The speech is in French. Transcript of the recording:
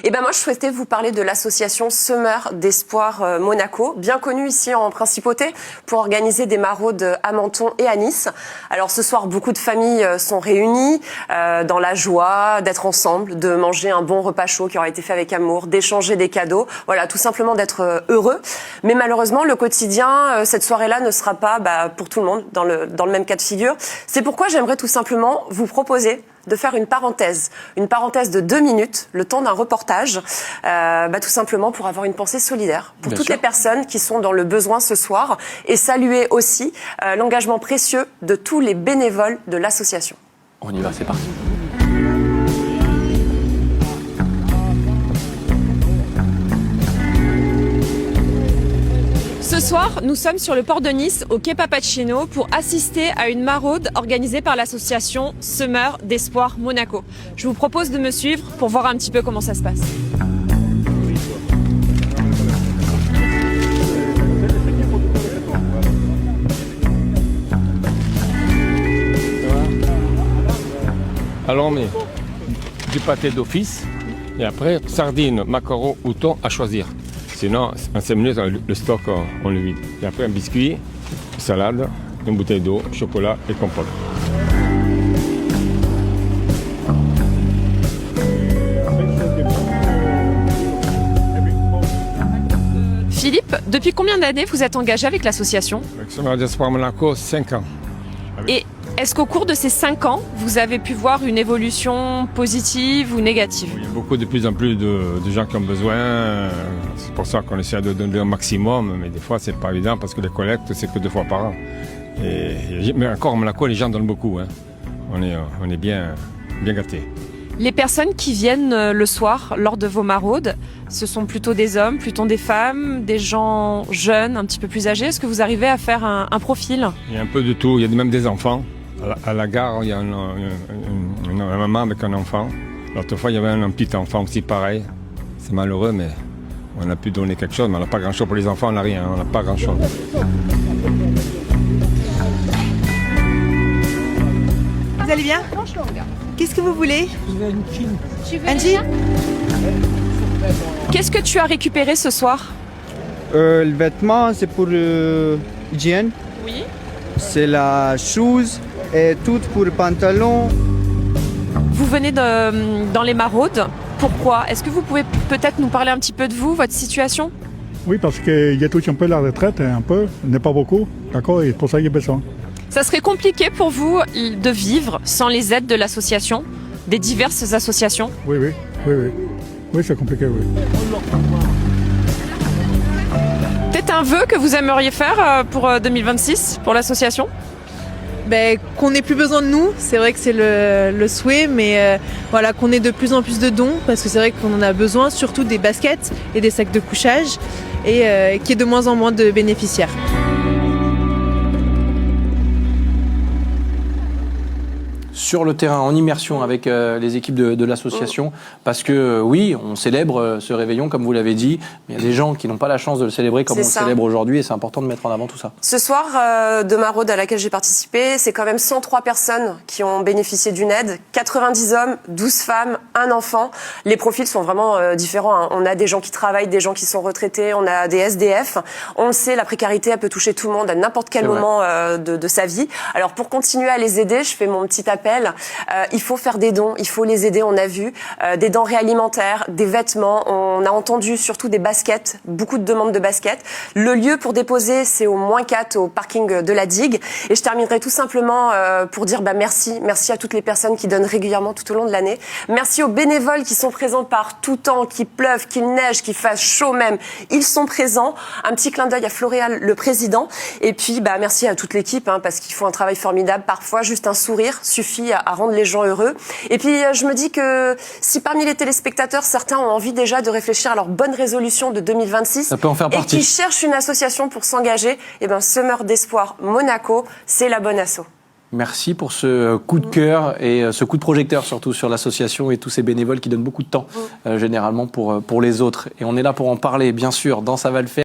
Et ben moi, je souhaitais vous parler de l'association Semeurs d'Espoir Monaco, bien connue ici en Principauté, pour organiser des maraudes à Menton et à Nice. Alors ce soir, beaucoup de familles sont réunies dans la joie d'être ensemble, de manger un bon repas chaud qui aura été fait avec amour, d'échanger des cadeaux, voilà, tout simplement d'être heureux. Mais malheureusement, le quotidien, cette soirée-là ne sera pas pour tout le monde dans le même cas de figure. C'est pourquoi j'aimerais tout simplement vous proposer de faire une parenthèse de 2 minutes, le temps d'un reportage, tout simplement pour avoir une pensée solidaire pour toutes les personnes qui sont dans le besoin ce soir et saluer aussi l'engagement précieux de tous les bénévoles de l'association. On y va, c'est parti. Ce soir, nous sommes sur le port de Nice, au quai Papacino, pour assister à une maraude organisée par l'association Semeurs d'Espoir Monaco. Je vous propose de me suivre pour voir un petit peu comment ça se passe. Alors on met du pâté d'office et après sardines, macarons ou thon à choisir. Sinon, en 5 minutes, le stock, on le vide. Et après, un biscuit, salade, une bouteille d'eau, chocolat et compote. Philippe, depuis combien d'années vous êtes engagé avec l'association ? Avec Semeurs d'Espoir Monaco, 5 ans. Et est-ce qu'au cours de ces 5 ans, vous avez pu voir une évolution positive ou négative ? Il y a beaucoup de plus en plus de gens qui ont besoin. C'est pour ça qu'on essaie de donner un maximum, mais des fois, c'est pas évident parce que les collectes, c'est que 2 fois par an. Mais encore, à Monaco, les gens donnent beaucoup. Hein. On est bien gâtés. Les personnes qui viennent le soir lors de vos maraudes, ce sont plutôt des hommes, plutôt des femmes, des gens jeunes, un petit peu plus âgés. Est-ce que vous arrivez à faire un profil ? Il y a un peu de tout. Il y a même des enfants. À la gare, il y a une maman avec un enfant. L'autre fois, il y avait un petit enfant aussi pareil. C'est malheureux, mais on a pu donner quelque chose, mais on n'a pas grand-chose pour les enfants, on n'a rien, on n'a pas grand-chose. Vous allez bien ? Qu'est-ce que vous voulez ? Un jean ? Qu'est-ce que tu as récupéré ce soir ? Le vêtement, c'est pour l'hygiène. Oui. C'est la chose et tout pour le pantalon. Vous venez dans les maraudes. Pourquoi ? Est-ce que vous pouvez peut-être nous parler un petit peu de vous, votre situation ? Oui, parce qu'il y a touché un peu la retraite, un peu, mais pas beaucoup, d'accord, et c'est pour ça qu'il y a besoin. Ça serait compliqué pour vous de vivre sans les aides de l'association, des diverses associations ? Oui, c'est compliqué, oui. Peut-être un vœu que vous aimeriez faire pour 2026, pour l'association ? Qu'on n'ait plus besoin de nous, c'est vrai que c'est le souhait, mais voilà, qu'on ait de plus en plus de dons, parce que c'est vrai qu'on en a besoin, surtout des baskets et des sacs de couchage, et qu'il y ait de moins en moins de bénéficiaires. Sur le terrain, en immersion avec les équipes de l'association, parce que oui, on célèbre ce réveillon, comme vous l'avez dit, mais il y a des gens qui n'ont pas la chance de le célébrer comme on le célèbre aujourd'hui, et c'est important de mettre en avant tout ça. Ce soir, de maraude à laquelle j'ai participé, c'est quand même 103 personnes qui ont bénéficié d'une aide, 90 hommes, 12 femmes, un enfant. Les profils sont vraiment différents, hein. On a des gens qui travaillent, des gens qui sont retraités, on a des SDF. On le sait, la précarité, elle peut toucher tout le monde à n'importe quel moment de sa vie. Alors pour continuer à les aider, je fais mon petit appel. Il faut faire des dons, il faut les aider, on a vu, des denrées alimentaires, des vêtements, on a entendu surtout des baskets, beaucoup de demandes de baskets. Le lieu pour déposer, c'est au -4 au parking de la digue. Et je terminerai tout simplement pour dire merci à toutes les personnes qui donnent régulièrement tout au long de l'année. Merci aux bénévoles qui sont présents par tout temps, qu'il pleuve, qu'il neige, qu'il fasse chaud même. Ils sont présents. Un petit clin d'œil à Floréal, le président. Et puis merci à toute l'équipe, hein, parce qu'ils font un travail formidable. Parfois, juste un sourire suffit à rendre les gens heureux. Et puis, je me dis que si parmi les téléspectateurs, certains ont envie déjà de réfléchir à leur bonne résolution de 2026 ça peut en faire partie. Et qui cherchent une association pour s'engager, Semeurs d'Espoir Monaco, c'est la bonne asso. Merci pour ce coup de cœur et ce coup de projecteur surtout sur l'association et tous ces bénévoles qui donnent beaucoup de temps généralement pour les autres. Et on est là pour en parler, bien sûr, dans Ça va le faire.